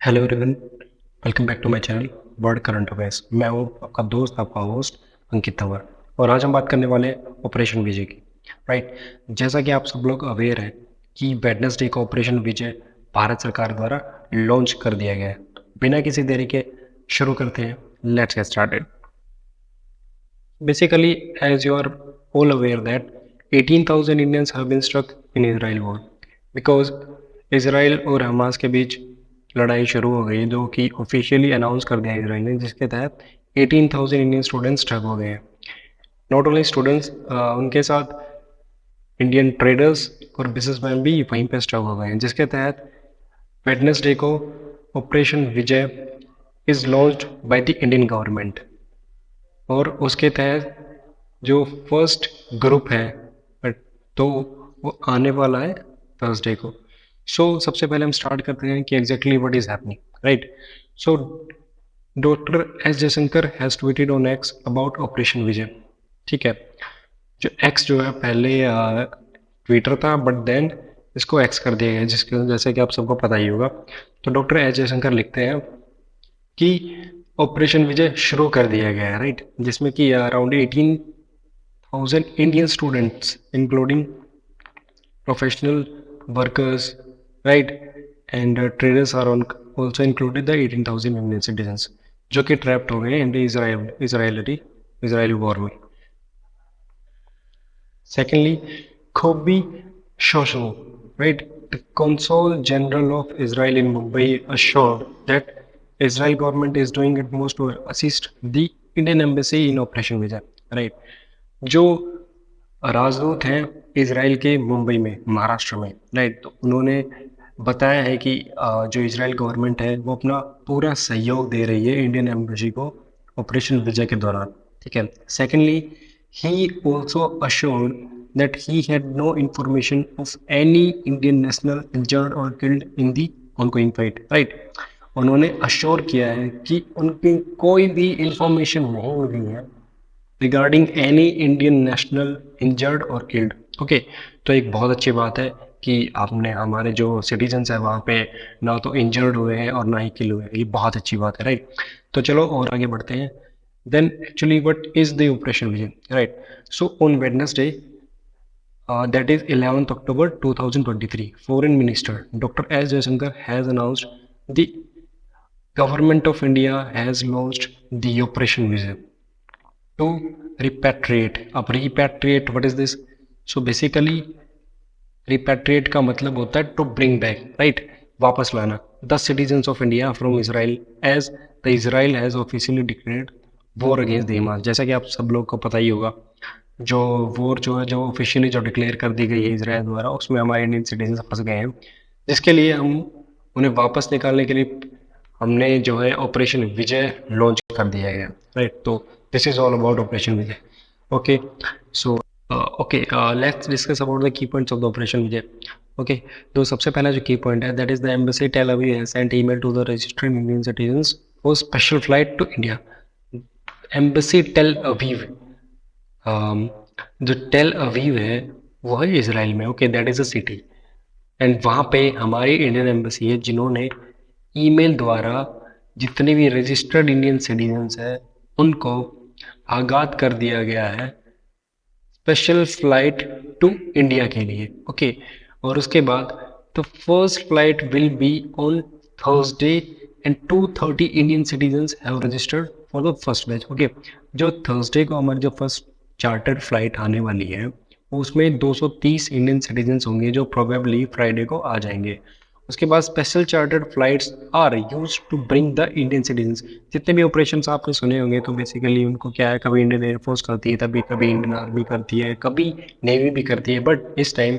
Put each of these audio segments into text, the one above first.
Hello everyone, welcome back to my channel world current affairs. मैं हूँ आपका दोस्त, आपका होस्ट अंकित तंवर, और आज हम बात करने वाले हैं ऑपरेशन विजय की। राइट, जैसा कि आप सब लोग अवेयर हैं कि वेडनेसडे को ऑपरेशन विजय भारत सरकार द्वारा लॉन्च कर दिया गया है। तो बिना किसी देरी के शुरू करते हैं। Let's get started. Basically, as you are all aware that 18,000 Indians have been struck in Israel war because Israel और हमास के बीच लड़ाई शुरू हो गई, जो कि ऑफिशियली अनाउंस कर दिया इसराइल ने, जिसके तहत 18,000 इंडियन स्टूडेंट्स स्ट्रक हो गए हैं। नॉट ओनली स्टूडेंट्स, उनके साथ इंडियन ट्रेडर्स और बिजनेसमैन भी वहीं पे स्ट्रक हो गए हैं, जिसके तहत वेडनेसडे को operation Vijay is launched by the Indian government. और उसके तहत जो फर्स्ट ग्रुप है तो वो आने वाला है थर्सडे को। सो सबसे पहले हम स्टार्ट करते हैं कि exactly what is happening. Right, so doctor S Jaishankar has tweeted on X about operation Vijay. ठीक है, जो एक्स जो है पहले ट्विटर था, बट देन इसको एक्स कर दिया गया, जिसके जैसे कि आप सबको पता ही होगा। तो डॉक्टर एस जयशंकर लिखते हैं कि ऑपरेशन विजय शुरू कर दिया गया है। राइट, जिसमें कि around 18,000 Indian students including professional workers, right, and traders are also included the 18,000 Indian citizens, जो कि ट्रैप्ड हो गए इन द इजरायली वॉर में। सेकेंडली, खोबी शोशो, right, the consul general of Israel in Mumbai assured that Israel government is doing its most to assist the Indian embassy in Operation Vijay। Right, जो राजदूत हैं Israel के मुंबई में, महाराष्ट्र में, right, तो उन्होंने बताया है कि जो इसराइल गवर्नमेंट है वो अपना पूरा सहयोग दे रही है इंडियन एम्बेसी को ऑपरेशन विजय के दौरान। ठीक है। Secondly, he also assured that he had no information of any Indian national injured or killed in the ongoing fight। right, उन्होंने अश्योर किया है कि उनकी कोई भी इंफॉर्मेशन नहीं मिली है regarding any Indian national injured और किल्ड। ओके, तो एक बहुत अच्छी बात है कि आपने हमारे जो सिटीजन्स हैं वहाँ पे ना तो इंजर्ड हुए हैं और ना ही किल हुए हैं, ये बहुत अच्छी बात है। राइट, तो चलो और आगे बढ़ते हैं। Then actually what is the operation Vijay. Right, so on Wednesday, that is 11th October 2023, Foreign Minister Dr. S. Jaishankar has announced the Government of India has launched the Operation Vijay to repatriate। अब repatriate, what is this? So basically repatriate का मतलब होता है to bring back, right, वापस लाना the citizens of India from Israel, as the Israel has officially declared war against the Hamas। जैसा कि आप सब लोग को पता ही होगा, जो वॉर जो है, जो ऑफिशियली जो डिक्लेयर कर दी गई है इसराइल द्वारा, उसमें हमारे इंडियन सिटीजन फंस गए हैं, जिसके लिए हम उन्हें वापस निकालने के लिए हमने जो है ऑपरेशन विजय लॉन्च कर दिया गया। राइट, तो this is all about operation Vijay. Okay, so let's discuss about the key points of the operation Vijay. Okay, तो सबसे पहला जो की पॉइंट है, that is the embassy Tel Aviv has sent email to the registered Indian citizens for special flight to India. Embassy Tel Aviv, जो Tel Aviv है वो है Israel में। Okay, that is a city, and वहाँ पे हमारी Indian embassy है, जिन्होंने ईमेल द्वारा जितने भी रजिस्टर्ड इंडियन सिटीजन्स हैं उनको आगाह कर दिया गया है स्पेशल फ्लाइट टू इंडिया के लिए। ओके, और उसके बाद the first flight will be on Thursday and 230 Indian citizens have registered for the first batch. Okay, जो थर्सडे को हमारी जो फर्स्ट चार्टर्ड फ्लाइट आने वाली है उसमें 230 इंडियन सिटीजन्स होंगे जो प्रोबेबली फ्राइडे को आ जाएंगे। उसके बाद special chartered flights are used to bring the Indian citizens. जितने भी ऑपरेशंस आपने सुने होंगे, तो बेसिकली उनको क्या है, कभी इंडियन एयरफोर्स करती है, कभी इंडियन आर्मी करती है, कभी नेवी भी करती है, बट इस time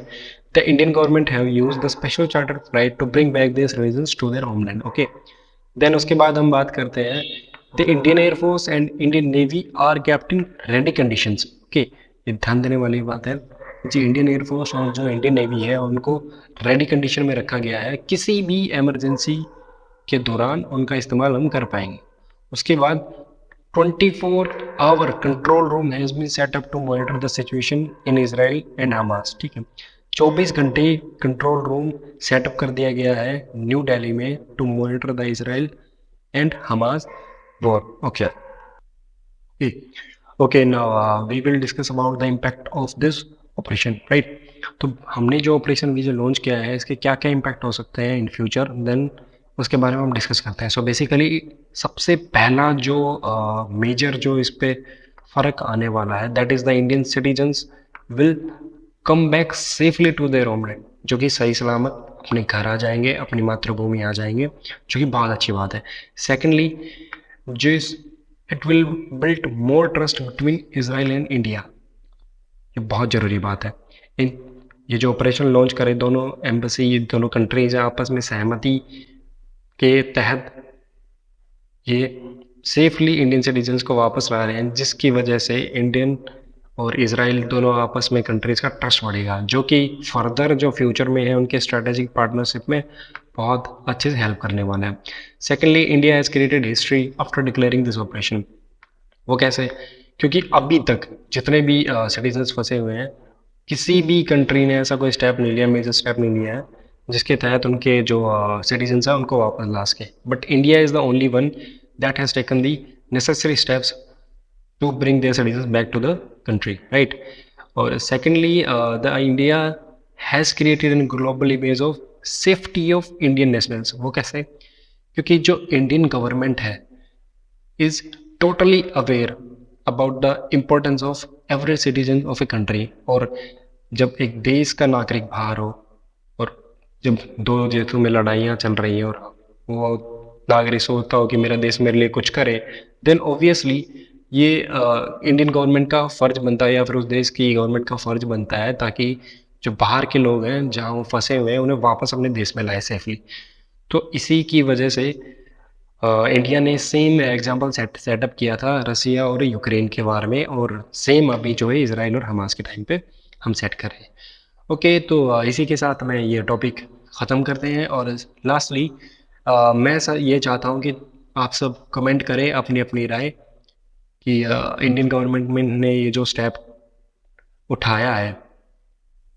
the Indian government have used the special chartered flight to bring back their citizens to their homeland. Okay, then उसके बाद हम बात करते हैं the Indian air force and Indian navy are kept in ready conditions. Okay, ये ध्यान देने वाली बात है जी, इंडियन एयरफोर्स और जो इंडियन नेवी है उनको रेडी कंडीशन में रखा गया है, किसी भी इमरजेंसी के दौरान उनका इस्तेमाल हम कर पाएंगे। उसके बाद 24 hour control room has been set up to monitor the situation in Israel and Hamas. ठीक है, 24 घंटे कंट्रोल रूम सेटअप कर दिया गया है न्यू दिल्ली में to monitor the Israel and Hamas war. Okay. Okay, now we will discuss about the impact of this operation, right. तो हमने जो ऑपरेशन विजय लॉन्च किया है इसके क्या क्या इम्पैक्ट हो सकते हैं इन फ्यूचर, देन उसके बारे में हम डिस्कस करते हैं. सो बेसिकली सबसे पहला जो मेजर जो इस पे फ़र्क आने वाला है that is the Indian citizens will come back safely to their homeland, जो कि सही सलामत अपने घर आ जाएंगे, अपनी मातृभूमि आ जाएंगे, जो कि बहुत अच्छी बात है. सेकेंडली, जो it will build more trust between Israel and India. ये बहुत ज़रूरी बात है. इन ये जो ऑपरेशन लॉन्च करे दोनों एम्बेसी, ये दोनों कंट्रीज आपस में सहमति के तहत ये सेफली इंडियन सिटीजन्स को वापस ला रहे हैं, जिसकी वजह से इंडियन और इसराइल दोनों आपस में कंट्रीज़ का ट्रस्ट बढ़ेगा, जो कि फर्दर जो फ्यूचर में है उनके स्ट्रेटेजिक पार्टनरशिप में बहुत अच्छे से हेल्प करने वाला है. Secondly, India has created history after declaring this operation. वो कैसे? क्योंकि अभी तक जितने भी सिटीजन्स फंसे हुए हैं, किसी भी कंट्री ने ऐसा कोई स्टेप नहीं लिया, मेजर स्टेप नहीं लिया है जिसके तहत उनके जो सिटीजन्स हैं उनको वापस ला सके. But India is the only one that has taken the necessary steps to bring their citizens back to the country, right? Or secondly, the India has created a global image of safety of Indian nationals. वो कैसे? क्योंकि जो Indian government है is totally aware about the importance of every citizen of a country. और जब एक देश का नागरिक बाहर हो और जब दो देशों में लड़ाइयाँ चल रही हैं और वो नागरिक सोचता हो कि मेरा देश मेरे लिए कुछ करे, देन ऑब्वियसली ये इंडियन गवर्नमेंट का फ़र्ज बनता है या फिर उस देश की गवर्नमेंट का फ़र्ज बनता है ताकि जो बाहर के लोग हैं जहाँ वो फंसे हुए हैं उन्हें वापस अपने देश में लाए सेफली. तो इसी की वजह से इंडिया ने सेम एग्जांपल सेटअप किया था रसिया और यूक्रेन के वार में, और सेम अभी जो है इसराइल और हमास के टाइम पे हम सेट कर रहे हैं. ओके, तो इसी के साथ मैं ये टॉपिक ख़त्म करते हैं. और लास्टली मैं ये चाहता हूँ कि आप सब कमेंट करें अपनी अपनी राय कि इंडियन गवर्नमेंट में ने ये जो स्टेप उठाया है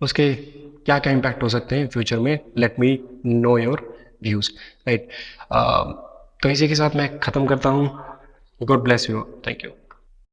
उसके क्या क्या इम्पैक्ट हो सकते हैं फ्यूचर में. Let me know your views, right. तो इसी के साथ मैं ख़त्म करता हूँ. God bless you. Thank you.